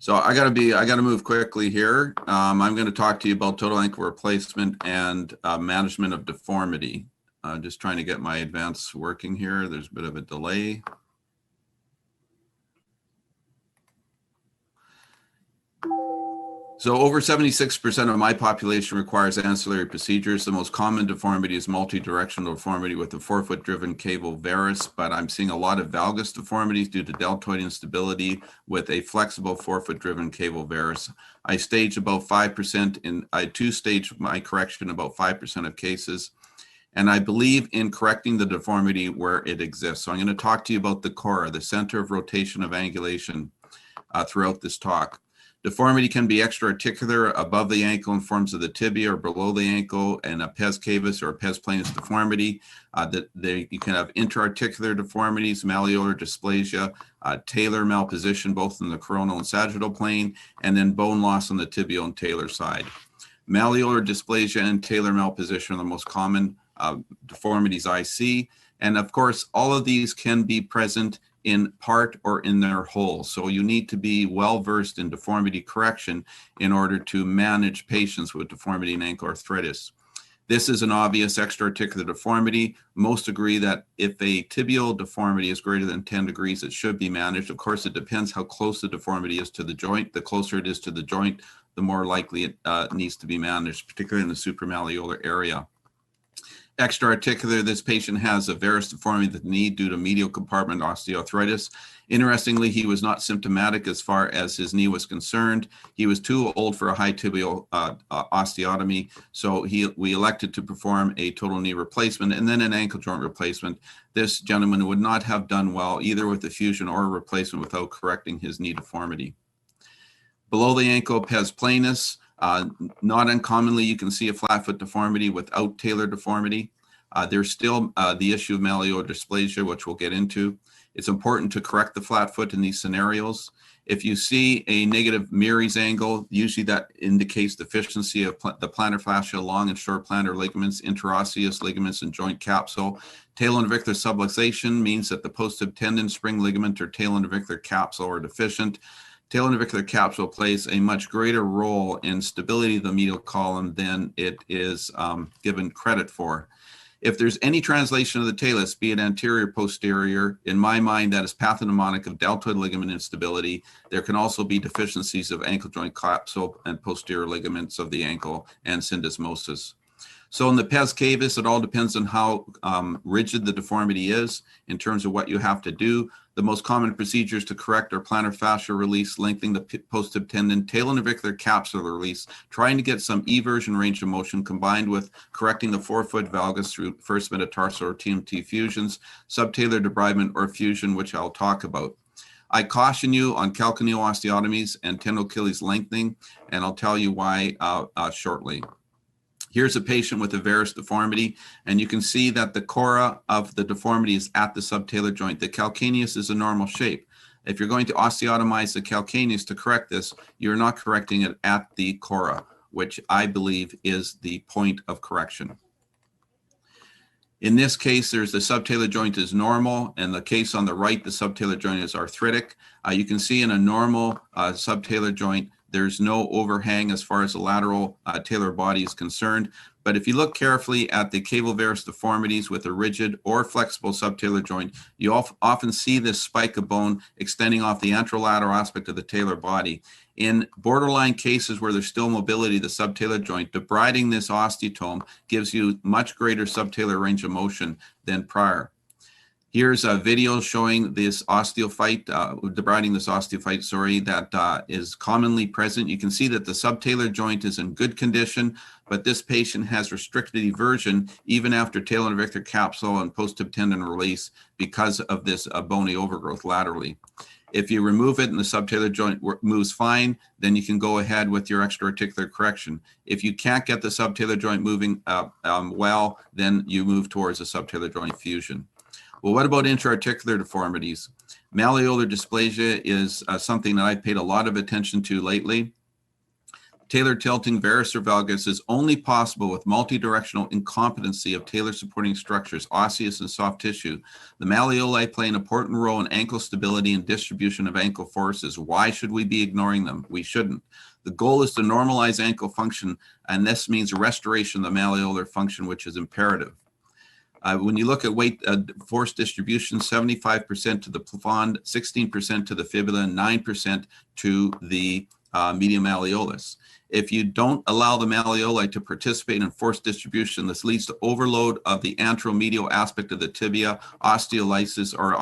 So I gotta move quickly here. I'm going to talk to you about total ankle replacement and management of deformity. Just trying to get my advance working here. There's a bit of a delay. So over 76% of my population requires ancillary procedures. The most common deformity is multi-directional deformity with a forefoot-driven cable varus, but I'm seeing a lot of valgus deformities due to deltoid instability with a flexible forefoot-driven cable varus. I stage about 5% I two-stage my correction about 5% of cases. And I believe in correcting the deformity where it exists. So I'm going to talk to you about the cora, the center of rotation of angulation throughout this talk. Deformity can be extra-articular above the ankle in forms of the tibia or below the ankle and a pes cavus or a pes planus deformity. You can have intra-articular deformities, malleolar dysplasia, Taylormal position, both in the coronal and sagittal plane, and then bone loss on the tibial and talar side. Malleolar dysplasia and Taylormal position are the most common deformities I see. And of course, all of these can be present in part or in their whole. So you need to be well-versed in deformity correction in order to manage patients with deformity and ankle arthritis. This is an obvious extra-articular deformity. Most agree that if a tibial deformity is greater than 10 degrees, it should be managed. Of course, it depends how close the deformity is to the joint. The closer it is to the joint, the more likely it needs to be managed, particularly in the supramalleolar area. Extra-articular, this patient has a varus deformity of the knee due to medial compartment osteoarthritis. Interestingly, he was not symptomatic as far as his knee was concerned. He was too old for a high tibial osteotomy, so we elected to perform a total knee replacement and then an ankle joint replacement. This gentleman would not have done well either with the fusion or replacement without correcting his knee deformity. Below the ankle, pes planus. Not uncommonly, you can see a flat foot deformity without talar deformity. There's still the issue of malleolar dysplasia, which we'll get into. It's important to correct the flat foot in these scenarios. If you see a negative Meary's angle, usually that indicates deficiency of the plantar fascia, long and short plantar ligaments, interosseous ligaments, and joint capsule. Talonavicular subluxation means that the post-tib tendon, spring ligament, or talonavicular capsule are deficient. Talonavicular capsule plays a much greater role in stability of the medial column than it is given credit for. If there's any translation of the talus, be it anterior or posterior, in my mind, that is pathognomonic of deltoid ligament instability. There can also be deficiencies of ankle joint capsule and posterior ligaments of the ankle and syndesmosis. So in the pes cavus, it all depends on how rigid the deformity is in terms of what you have to do. The most common procedures to correct are plantar fascia release, lengthening the post-tib tendon, talonavicular capsular release, trying to get some eversion range of motion combined with correcting the forefoot valgus through first metatarsal or TMT fusions, subtalar debridement or fusion, which I'll talk about. I caution you on calcaneal osteotomies and tendinocachilles lengthening, and I'll tell you why shortly. Here's a patient with a varus deformity, and you can see that the cora of the deformity is at the subtalar joint. The calcaneus is a normal shape. If you're going to osteotomize the calcaneus to correct this, you're not correcting it at the cora, which I believe is the point of correction. In this case, the subtalar joint is normal, and the case on the right, the subtalar joint is arthritic. You can see in a normal subtalar joint, there's no overhang as far as the lateral talar body is concerned. But if you look carefully at the cable varus deformities with a rigid or flexible subtalar joint, you often see this spike of bone extending off the anterolateral aspect of the talar body. In borderline cases where there's still mobility of the subtalar joint, debriding this osteotome gives you much greater subtalar range of motion than prior. Here's a video showing this osteophyte, debriding this osteophyte, that is commonly present. You can see that the subtalar joint is in good condition, but this patient has restricted eversion even after talonavicular capsule and post-tib tendon release because of this bony overgrowth laterally. If you remove it and the subtalar joint moves fine, then you can go ahead with your extra-articular correction. If you can't get the subtalar joint moving well, then you move towards a subtalar joint fusion. Well, what about intra-articular deformities? Malleolar dysplasia is something that I've paid a lot of attention to lately. Talar tilting varus or valgus is only possible with multidirectional incompetency of talar supporting structures, osseous and soft tissue. The malleoli play an important role in ankle stability and distribution of ankle forces. Why should we be ignoring them? We shouldn't. The goal is to normalize ankle function, and this means restoration of the malleolar function, which is imperative. When you look at weight force distribution, 75% to the plafond, 16% to the fibula, and 9% to the medial malleolus. If you don't allow the malleoli to participate in force distribution, this leads to overload of the anteromedial aspect of the tibia, osteolysis or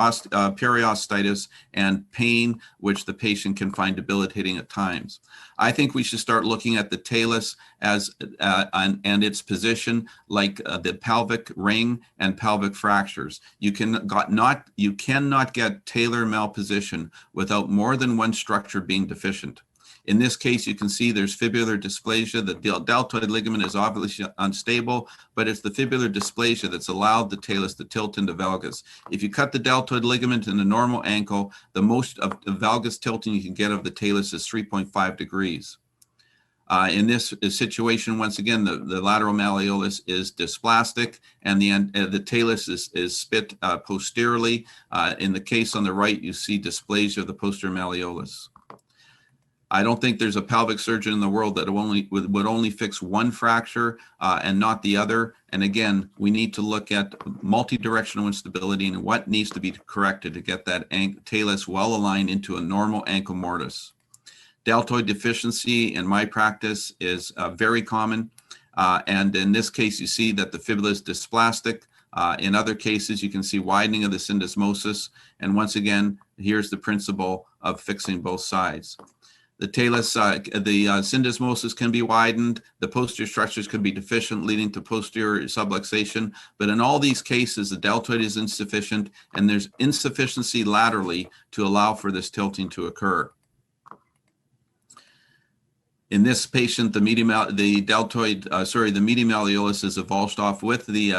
periostitis, and pain, which the patient can find debilitating at times. I think we should start looking at the talus as and its position like the pelvic ring and pelvic fractures. You cannot get talar malposition without more than one structure being deficient. In this case, you can see there's fibular dysplasia. The deltoid ligament is obviously unstable, but it's the fibular dysplasia that's allowed the talus to tilt into valgus. If you cut the deltoid ligament in a normal ankle, the most of the valgus tilting you can get of the talus is 3.5 degrees. In this situation, once again, the lateral malleolus is dysplastic, and the talus is spit posteriorly. In the case on the right, you see dysplasia of the posterior malleolus. I don't think there's a pelvic surgeon in the world that would only fix one fracture and not the other. And again, we need to look at multi-directional instability and what needs to be corrected to get that talus well aligned into a normal ankle mortise. Deltoid deficiency in my practice is very common. And in this case, you see that the fibula is dysplastic. In other cases, you can see widening of the syndesmosis. And once again, here's the principle of fixing both sides. The talus, the syndesmosis can be widened. The posterior structures can be deficient, leading to posterior subluxation. But in all these cases, the deltoid is insufficient, and there's insufficiency laterally to allow for this tilting to occur. In this patient, the medial malleolus is avulsed off with the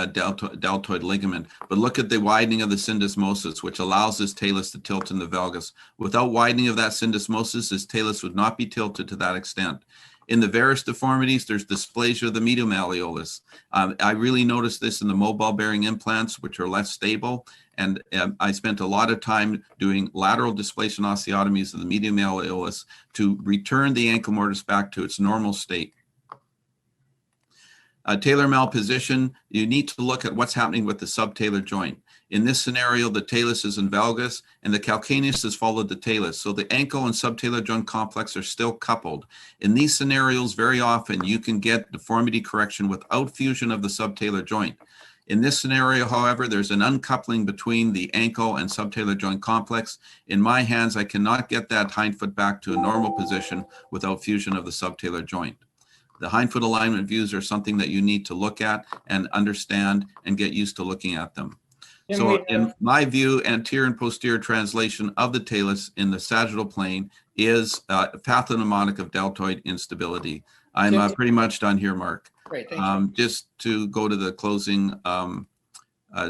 deltoid ligament. But look at the widening of the syndesmosis, which allows this talus to tilt in the valgus. Without widening of that syndesmosis, this talus would not be tilted to that extent. In the varus deformities, there's dysplasia of the medial malleolus. I really noticed this in the mobile bearing implants, which are less stable. And I spent a lot of time doing lateral displacement osteotomies of the medial malleolus to return the ankle mortise back to its normal state. Talar malposition, you need to look at what's happening with the subtalar joint. In this scenario, the talus is in valgus and the calcaneus has followed the talus. So the ankle and subtalar joint complex are still coupled. In these scenarios, very often you can get deformity correction without fusion of the subtalar joint. In this scenario, however, there's an uncoupling between the ankle and subtalar joint complex. In my hands, I cannot get that hindfoot back to a normal position without fusion of the subtalar joint. The hindfoot alignment views are something that you need to look at and understand and get used to looking at them. So in my view, anterior and posterior translation of the talus in the sagittal plane is pathognomonic of deltoid instability. I'm pretty much done here, Mark. Great, thank you. Just to go to the closing.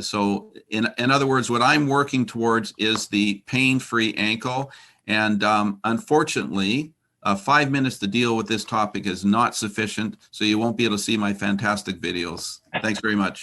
So in other words, what I'm working towards is the pain-free ankle. And unfortunately, 5 minutes to deal with this topic is not sufficient. So you won't be able to see my fantastic videos. Thanks very much.